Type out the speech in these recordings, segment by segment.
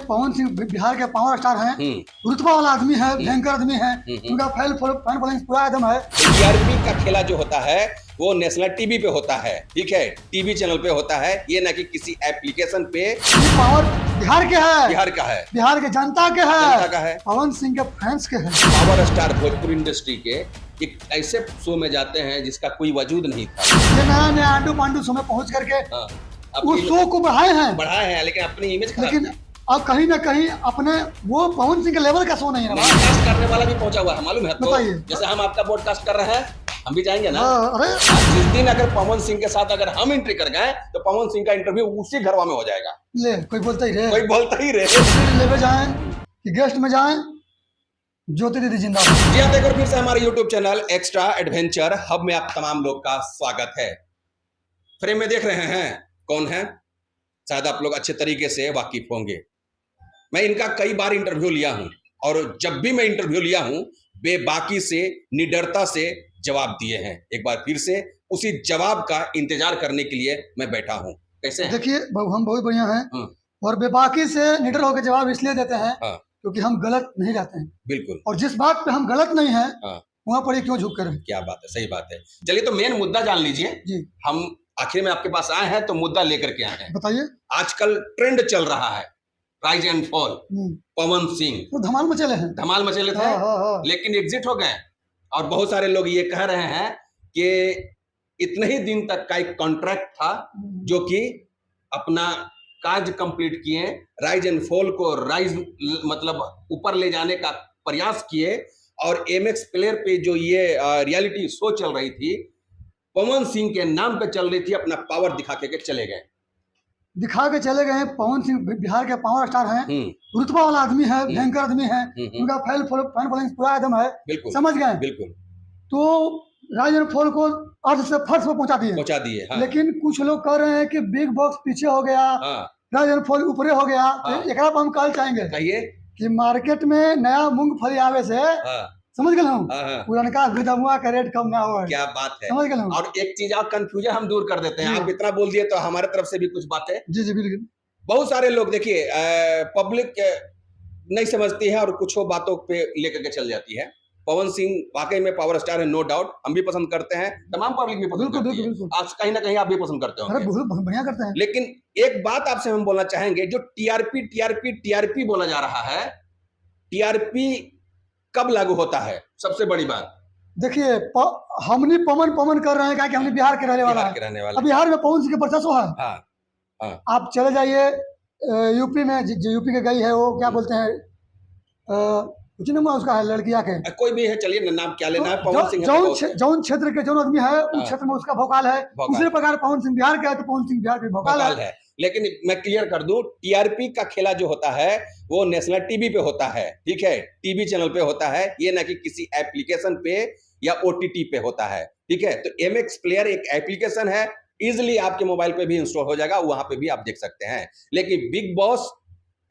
पवन सिंह बिहार के power star हैं, रुतबा वाला आदमी है, भयंकर आदमी है, उनका फैन फॉलोइंग पूरा एकदम है। टीआरपी का खेला जो होता है वो नेशनल टीवी पे होता है, ठीक है, टीवी चैनल पे होता है, ये ना कि किसी एप्लीकेशन पे। पावर बिहार के है, बिहार का है, बिहार के जनता के है, जनता का है, पवन सिंह के फैंस के है। पावर स्टार भोजपुरी इंडस्ट्री के एक ऐसे शो में जाते हैं जिसका कोई वजूद नहीं था। ये नया नया आंडू पांडू शो में पहुंच करके उस शो को बढ़ाए हैं, लेकिन अपनी इमेज लेकिन अब कहीं ना कहीं अपने वो पवन सिंह के लेवल का शो नहीं रहा। ब्रॉडकास्ट करने वाला भी पहुंचा हुआ है, मालूम है? बताइए। जैसे हम आपका ब्रॉडकास्ट कर रहे हैं, हम भी जाएंगे ना। अरे जिस दिन अगर पवन सिंह के साथ अगर हम एंट्री कर गए तो पवन सिंह का इंटरव्यू उसी घरवा में हो जाएगा। ले कोई बोलता ही रहे, कोई बोलता ही रहे। लेवे जाए कि गेस्ट में जाए, ज्योति दीदी जिंदाबाद। जी हाँ, एक बार फिर से हमारे YouTube channel extra adventure hub में आप तमाम लोग का स्वागत है। फ्रेम में देख रहे हैं कौन है, शायद आप लोग अच्छे तरीके से वाकिफ होंगे। मैं इनका कई बार इंटरव्यू लिया हूं और जब भी मैं इंटरव्यू लिया हूं बेबाकी से, निडरता से जवाब दिए हैं। एक बार फिर से उसी जवाब का इंतजार करने के लिए मैं बैठा हूं। कैसे हैं? देखिए हम बहुत बढ़िया हैं और बेबाकी से निडर होकर जवाब इसलिए देते हैं क्योंकि हम गलत नहीं रहते हैं। बिल्कुल। और जिस बात पे हम गलत नहीं है वहां पर क्यों झुक कर। क्या बात है, सही बात है। चलिए तो मेन मुद्दा जान लीजिए जी। हम आखिर में आपके पास आए हैं तो मुद्दा लेकर के आए हैं। बताइए। आजकल ट्रेंड चल रहा है rise and fall. Pawan Singh तो धमाल मचेले हैं, धमाल मचेले थे। लेकिन एग्जिट हो गए और बहुत सारे लोग ये कह रहे हैं कि इतने ही दिन तक का एक कॉन्ट्रैक्ट था जो कि अपना काज कंप्लीट किए, राइज एंड फॉल को राइज मतलब ऊपर ले जाने का प्रयास किए और एमएक्स प्लेयर पे जो ये रियलिटी शो चल रही थी पवन सिंह के नाम पे चल रही थी, अपना पावर दिखा के चले गए। दिखा के चले गए। पवन सिंह बिहार के पावर स्टार हैं, रुतबा वाला आदमी है, भयंकर आदमी है, उनका फैन फॉलोइंग पूरा एकदम है। बिल्कुल, समझ गए। बिल्कुल। तो राइज एंड फॉल को अर्थ से फर्श पर पहुंचा दिए। हाँ। लेकिन कुछ लोग कह रहे हैं कि बिग बॉक्स पीछे हो गया, राइज एंड फॉल ऊपर हो गया। तो एक हम कल चाहेंगे कि मार्केट में नया मूंगफली आवे से समझ गए हम पुरानका गुदमुआ का रेट कम ना हो। क्या बात है, समझ गए। और एक चीज और कंफ्यूजन हम दूर कर देते हैं। आप इतना बोल दिए तो हमारे तरफ से भी कुछ बातें। जी जी बिल्कुल। बहुत सारे लोग देखिए पब्लिक नहीं समझती है और कुछ बातों पे लेकर के चल जाती है। पवन सिंह वाकई में पावर स्टार है, नो डाउट। हम भी पसंद करते हैं, तमाम पब्लिक भी पसंद करती है। आज कहीं ना कहीं आप भी पसंद करते हो। बढ़िया करते हैं। लेकिन एक बात आपसे हम बोलना चाहेंगे, जो टीआरपी बोला जा रहा है, टीआरपी कब लागू होता है? सबसे बड़ी बात देखिए हमने पवन कर रहे हैं कि हमने बिहार के रहने वाला है। बिहार में पवन सिंह के वर्चस्व है। आप चले जाइए यूपी में, जो यूपी के गई है वो क्या बोलते हैं, कुछ नहीं उसका है, लड़किया के कोई भी है, चलिए नाम क्या लेना है। पवन सिंह जौन क्षेत्र के जो आदमी है उस क्षेत्र में उसका भोकाल है। उसी प्रकार पवन सिंह बिहार का है तो पवन सिंह बिहार के भोकाल है। लेकिन मैं क्लियर कर दूं, टीआरपी का खेला जो होता है वो नेशनल टीवी पे होता है, ठीक है, टीवी चैनल पे होता है, ये ना कि किसी एप्लीकेशन पे या ओटीटी पे होता है, ठीक है। तो एमएक्स प्लेयर एक एप्लीकेशन है, इजिली आपके मोबाइल पे भी इंस्टॉल हो जाएगा, वहां पे भी आप देख सकते हैं। लेकिन बिग बॉस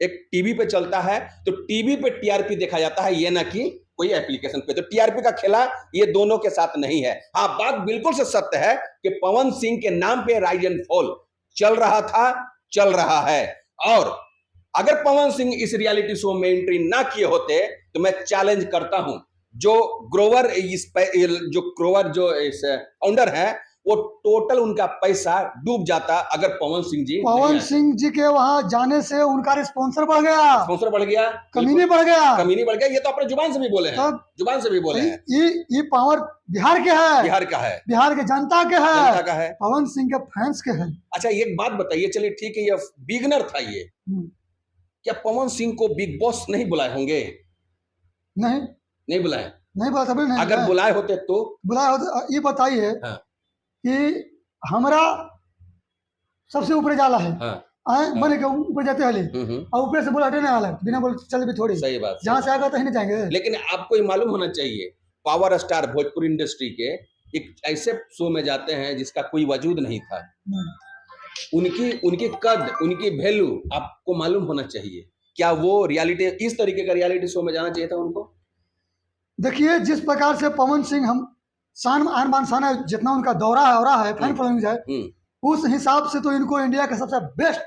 एक टीवी पे चलता है तो टीवी पे टीआरपी देखा जाता है, ये ना कि कोई एप्लीकेशन पे। तो टीआरपी का खेला ये दोनों के साथ नहीं है। हाँ, बात बिल्कुल से सत्य है कि पवन सिंह के नाम पे राइज एंड फॉल चल रहा था, चल रहा है। और अगर पवन सिंह इस रियलिटी शो में एंट्री ना किए होते तो मैं चैलेंज करता हूं, जो ग्रोवर जो फाउंडर है वो टोटल उनका पैसा डूब जाता अगर पवन सिंह जी के वहां जाने से उनका स्पॉन्सर बढ़ गया, कमीनी बढ़ गया। ये तो अपने जुबान से भी बोले हैं, ये पावर बिहार के है, बिहार के जनता के है, पवन सिंह के फैंस के है। अच्छा एक बात बताइए, चलिए ठीक है, ये बिगनर था, ये क्या पवन सिंह को बिग बॉस नहीं बुलाए होंगे? नहीं बुलाए, अगर बुलाए होते तो ये बताइए कि हमारा सबसे ऊपर जाला है, बने के ऊपर जाते हैं और ऊपर से बोला हटने वाला है, बिना बोले चल भी थोड़ी। सही बात, जहाँ से आएगा कहीं नहीं जाएंगे। लेकिन आपको ये मालूम होना चाहिए, पावर स्टार भोजपुरी इंडस्ट्री के एक ऐसे शो में जाते हैं जिसका कोई वजूद नहीं था। उनकी कद, उनकी वैल्यू आपको मालूम होना चाहिए। क्या वो रियलिटी, इस तरीके का रियलिटी शो में जाना चाहिए था उनको? देखिए जिस प्रकार से पवन सिंह हम आन बान शान है, जितना उनका दौरा है फैन फॉलोइंग है, उस हिसाब से तो इनको इंडिया का सबसे बेस्ट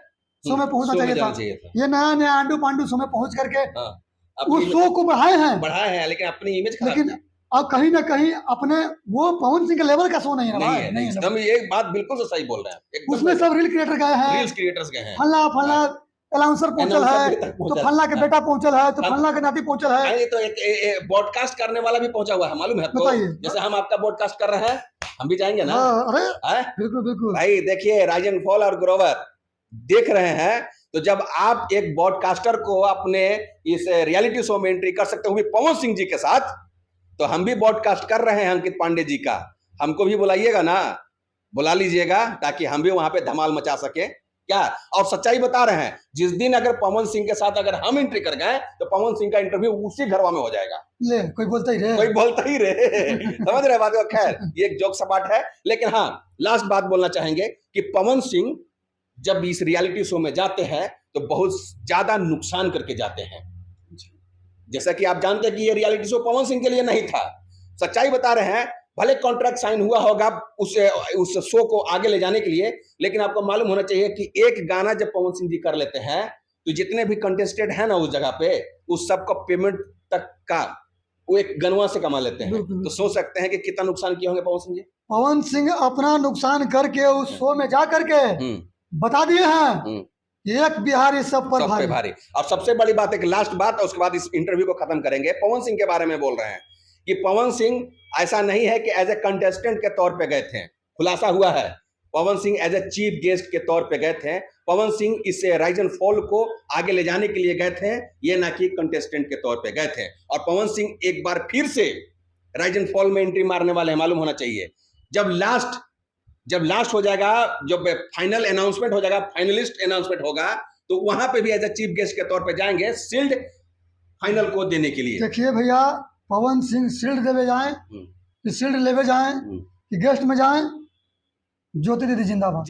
शो में पहुंचना शो में चाहिए जाना था। चाहिए था। ये नया नया आंडू पांडू शो में पहुंच करके हाँ, उस अपनी शो को बढ़ाए हैं, बढ़ाए हैं, लेकिन अपनी इमेज खराब लेकिन की। अब कहीं ना कहीं अपने वो पवन सिंह के लेवल का शो नहीं है नहीं भाई, है, नहीं नहीं, है। हम ये बात बिल्कुल से सही बोल रहे हैं, एकदम उसमें सही। सब रील क्रिएटर गए हैं, रील्स क्रिएटर्स गए हैं। फल्ला फल्ला अनाउंसर पहुंचल अनाउंसर है, भी तक तो पहुंचा। फल्ला के बेटा पहुंचल है, तो हम- फल्ला के नाती पहुंचल है। ये तो एक ब्रॉडकास्ट करने वाला भी पहुंचा हुआ है, मालूम है आपको? बताइए। जैसे हम आपका ब्रॉडकास्ट कर रहे हैं, हम भी जाएंगे ना। हाँ, अरे हैं? बिल्कुल बिल्कुल। भाई देखिए, राजन फॉल और ग्रोवर देख रहे हैं, तो जब आप एक ब्रॉडकास्टर को अपने इस रियलिटी शो में एंट्री कर सकते हो, वो भी पवन सिंह जी के साथ, तो हम भी ब्रॉडकास्ट कर रहे हैं अंकित पांडे जी का, हमको भी बुलाइएगा ना, बुला लीजिएगा, ताकि हम भी वहां पे धमाल मचा सके क्या। और सच्चाई बता रहे हैं, जिस दिन अगर पवन सिंह के साथ अगर हम एंट्री कर गए, तो पवन सिंह का इंटरव्यू उसी घरवा में हो जाएगा। ले कोई बोलता ही रहे, कोई बोलता ही रहे। समझ रहे बात को? खैर, ये एक जोक सपाट है, लेकिन हाँ, लास्ट बात बोलना चाहेंगे कि पवन सिंह जब इस रियलिटी शो में जाते हैं तो बहुत ज्यादा नुकसान करके जाते हैं। जैसा कि आप जानते हैं कि ये रियलिटी शो पवन सिंह के लिए नहीं था, सच्चाई बता रहे हैं। भले कॉन्ट्रैक्ट साइन हुआ होगा उस शो को आगे ले जाने के लिए, लेकिन आपको मालूम होना चाहिए कि एक गाना जब पवन सिंह जी कर लेते हैं, तो जितने भी कंटेस्टेंट हैं ना उस जगह पे, उस सबका पेमेंट तक का वो एक गनवा से कमा लेते हैं। तो सोच सकते हैं कि कितना नुकसान किए होंगे पवन सिंह जी। पवन सिंह अपना नुकसान करके उस शो में जा करके बता दिए हैं, एक बिहारी सब पर भारी। और सबसे बड़ी बात है कि लास्ट बात, और उसके बाद इस इंटरव्यू को खत्म करेंगे। पवन सिंह के बारे में बोल रहे हैं कि पवन सिंह ऐसा नहीं है कि एज ए कंटेस्टेंट के तौर पे गए थे, खुलासा हुआ है Pawan Singh as a chief guest के तौर पे गए थे। पवन सिंह इस राइज एंड फॉल को आगे ले जाने के लिए गए थे, ये ना कि कंटेस्टेंट के तौर पे गए थे। और पवन सिंह एक बार फिर से राइज एंड फॉल में एंट्री मारने वाले हैं, मालूम होना चाहिए। जब लास्ट हो जाएगा, जब फाइनल अनाउंसमेंट हो जाएगा, फाइनलिस्ट अनाउंसमेंट होगा, तो वहां पे भी एज ए चीफ गेस्ट के तौर पे जाएंगे शील्ड फाइनल को देने के लिए। देखिए भैया, पवन सिंह शील्ड देवे जाए कि शील्ड लेवे जाए कि गेस्ट में जाए, ज्योति दीदी जिंदाबाद।